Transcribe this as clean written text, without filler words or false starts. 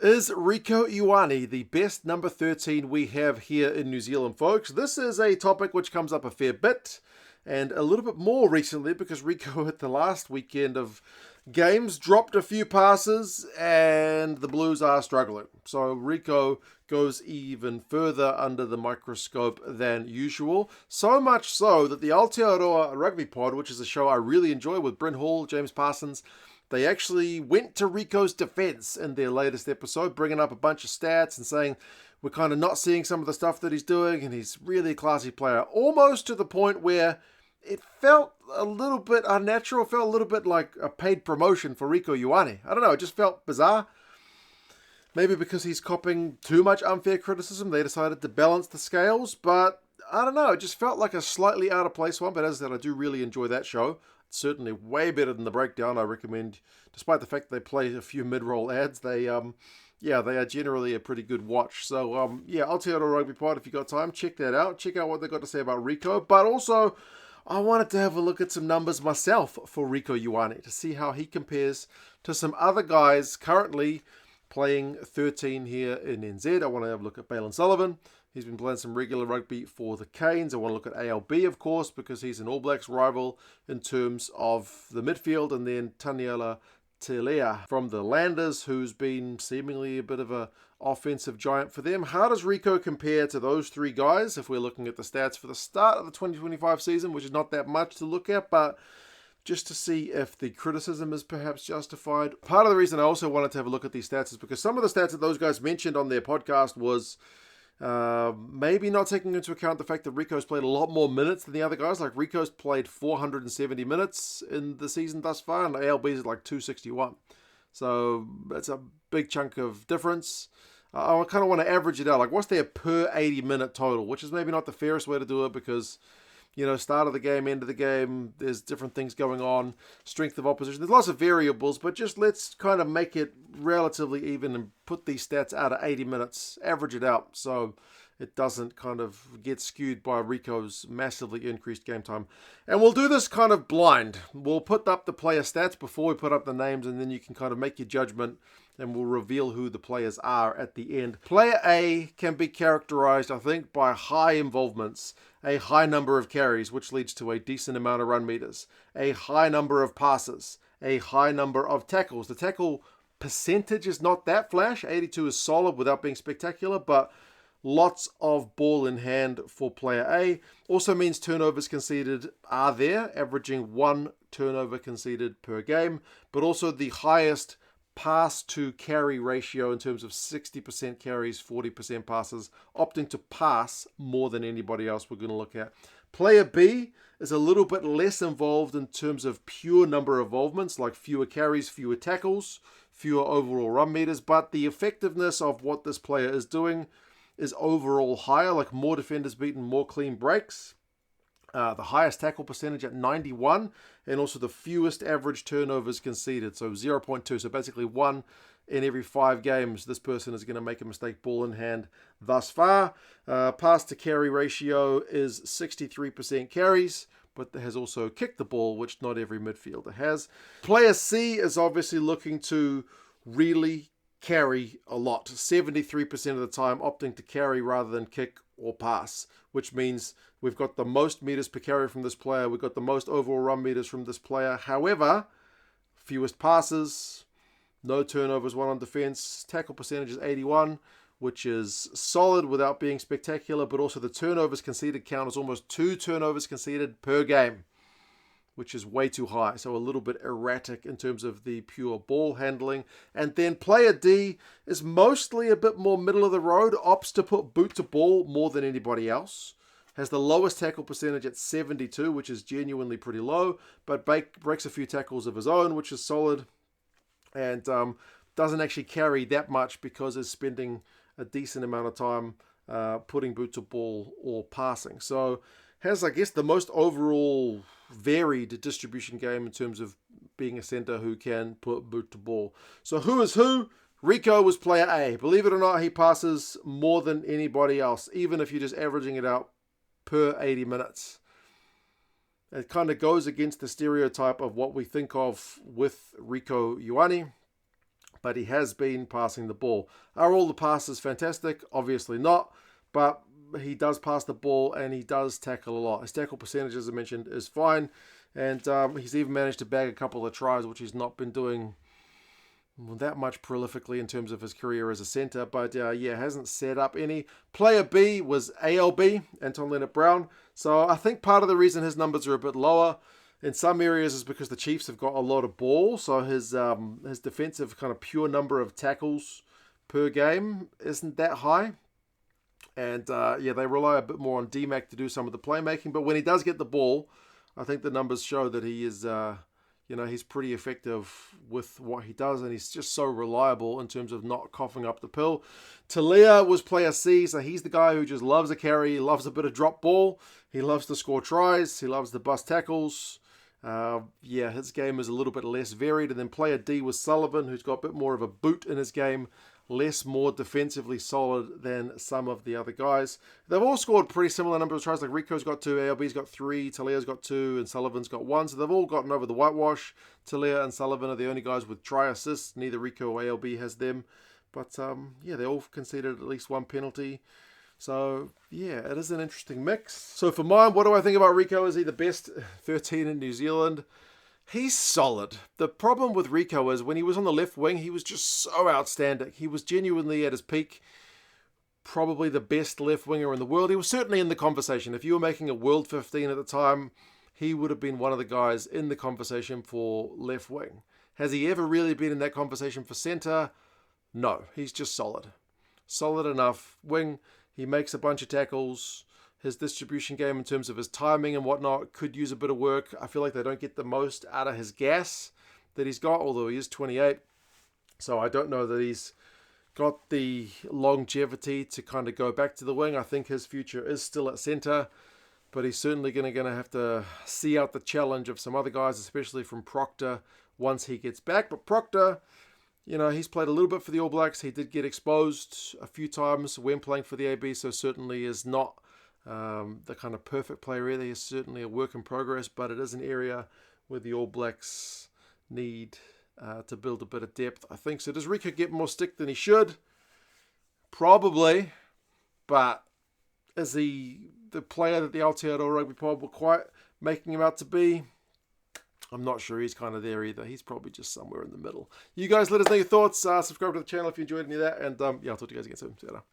Is Rieko Ioane the best number 13 we have here in New Zealand, folks? This is a topic which comes up a fair bit and a little bit more recently because Rieko at the last weekend of games dropped a few passes and the Blues are struggling. So Rieko goes even further under the microscope than usual. So much so that the Aotearoa Rugby Pod, which is a show I really enjoy with Bryn Hall, James Parsons, they actually went to Rieko's defense in their latest episode, bringing up a bunch of stats and saying we're kind of not seeing some of the stuff that he's doing and he's really a classy player. Almost to the point where it felt a little bit unnatural, felt a little bit like a paid promotion for Rieko Ioane. I don't know, it just felt bizarre. Maybe because he's copping too much unfair criticism, they decided to balance the scales, but I don't know, it just felt like a slightly out of place one, but as I said, I do really enjoy that show. It's certainly way better than the breakdown. I recommend, despite the fact that they play a few mid-roll ads, they are generally a pretty good watch. So Aotearoa Rugby Pod, if you got time, check that out. Check out what they got to say about Rieko, but also I wanted to have a look at some numbers myself for Rieko Ioane to see how he compares to some other guys currently playing 13 here in NZ. I want to have a look at Bailyn Sullivan. He's been playing some regular rugby for the Canes. I want to look at ALB, of course, because he's an All Blacks rival in terms of the midfield. And then Taniela Telea from the Landers, who's been seemingly a bit of an offensive giant for them. How does Rieko compare to those three guys if we're looking at the stats for the start of the 2025 season, which is not that much to look at, but just to see if the criticism is perhaps justified. Part of the reason I also wanted to have a look at these stats is because some of the stats that those guys mentioned on their podcast was maybe not taking into account the fact that Rieko's played a lot more minutes than the other guys. Like Rieko's played 470 minutes in the season thus far, and ALB's is like 261. So that's a big chunk of difference. I kind of want to average it out. Like, what's their per 80-minute total? Which is maybe not the fairest way to do it because, start of the game, end of the game, there's different things going on, strength of opposition. There's lots of variables, but just let's kind of make it relatively even and put these stats out at 80 minutes, average it out so it doesn't kind of get skewed by Rieko's massively increased game time. And we'll do this kind of blind. We'll put up the player stats before we put up the names, and then you can kind of make your judgment and we'll reveal who the players are at the end. Player A can be characterized, I think, by high involvements, a high number of carries, which leads to a decent amount of run meters, a high number of passes, a high number of tackles. The tackle percentage is not that flash. 82 is solid without being spectacular, but lots of ball in hand for player A. Also means turnovers conceded are there, averaging 1 turnover conceded per game, but also the highest pass to carry ratio in terms of 60% carries, 40% passes, opting to pass more than anybody else we're going to look at. Player B is a little bit less involved in terms of pure number of involvements, like fewer carries, fewer tackles, fewer overall run meters, but the effectiveness of what this player is doing is overall higher, like more defenders beaten, more clean breaks. The highest tackle percentage at 91, and also the fewest average turnovers conceded, so 0.2. So basically 1 in every 5 games, this person is going to make a mistake ball in hand thus far. Pass to carry ratio is 63% carries, but has also kicked the ball, which not every midfielder has. Player C is obviously looking to really carry a lot, 73% of the time opting to carry rather than kick or pass, which means we've got the most meters per carry from this player, we've got the most overall run meters from this player. However, fewest passes, no turnovers, 1 on defense, tackle percentage is 81, which is solid without being spectacular, but also the turnovers conceded count is almost 2 turnovers conceded per game, which is way too high. So a little bit erratic in terms of the pure ball handling. And then player D is mostly a bit more middle of the road, opts to put boot to ball more than anybody else. Has the lowest tackle percentage at 72, which is genuinely pretty low, but breaks a few tackles of his own, which is solid. And doesn't actually carry that much because is spending a decent amount of time putting boot to ball or passing. So has, I guess, the most overall varied distribution game in terms of being a center who can put boot to ball. So who is who? Rieko was player A. Believe it or not, he passes more than anybody else, even if you're just averaging it out per 80 minutes. It kind of goes against the stereotype of what we think of with Rieko Ioane. but he has been passing the ball. Are all the passes fantastic? Obviously not, but he does pass the ball and he does tackle a lot. His tackle percentage, as I mentioned, is fine, and he's even managed to bag a couple of tries, which he's not been doing that much prolifically in terms of his career as a centre, but hasn't set up any. Player B was ALB, Anton Leonard-Brown, so I think part of the reason his numbers are a bit lower in some areas is because the Chiefs have got a lot of ball, so his defensive kind of pure number of tackles per game isn't that high. And they rely a bit more on DMAC to do some of the playmaking, but when he does get the ball, I think the numbers show that he is, he's pretty effective with what he does, and he's just so reliable in terms of not coughing up the pill. Talia was player C, so he's the guy who just loves a carry, he loves a bit of drop ball, he loves to score tries, he loves the bust tackles. His game is a little bit less varied. And then player D was Sullivan, who's got a bit more of a boot in his game, more defensively solid than some of the other guys. They've all scored pretty similar number of tries. Like Rico's got 2, ALB's got 3, Talia's got 2, and Sullivan's got 1. So they've all gotten over the whitewash. Talia and Sullivan are the only guys with try assists. Neither Rico or ALB has them. But they all conceded at least one penalty. So, it is an interesting mix. So for mine, what do I think about Rico? Is he the best 13 in New Zealand? He's solid. The problem with Rico is when he was on the left wing, he was just so outstanding. He was genuinely at his peak, probably the best left winger in the world. He was certainly in the conversation. If you were making a World 15 at the time, he would have been one of the guys in the conversation for left wing. Has he ever really been in that conversation for centre? No, he's just solid. Solid enough wing. He makes a bunch of tackles. His distribution game in terms of his timing and whatnot could use a bit of work. I feel like they don't get the most out of his gas that he's got, although he is 28. So I don't know that he's got the longevity to kind of go back to the wing. I think his future is still at centre, but he's certainly going to have to see out the challenge of some other guys, especially from Proctor once he gets back. But Proctor, he's played a little bit for the All Blacks. He did get exposed a few times when playing for the AB, so certainly is not the kind of perfect player either. He's certainly a work in progress, but it is an area where the All Blacks need to build a bit of depth, I think. So does Rico get more stick than he should? Probably, but is he the player that the Aotearoa Rugby Pod were quite making him out to be? I'm not sure he's kind of there either. He's probably just somewhere in the middle. You guys let us know your thoughts. Subscribe to the channel if you enjoyed any of that. And I'll talk to you guys again soon. See you later.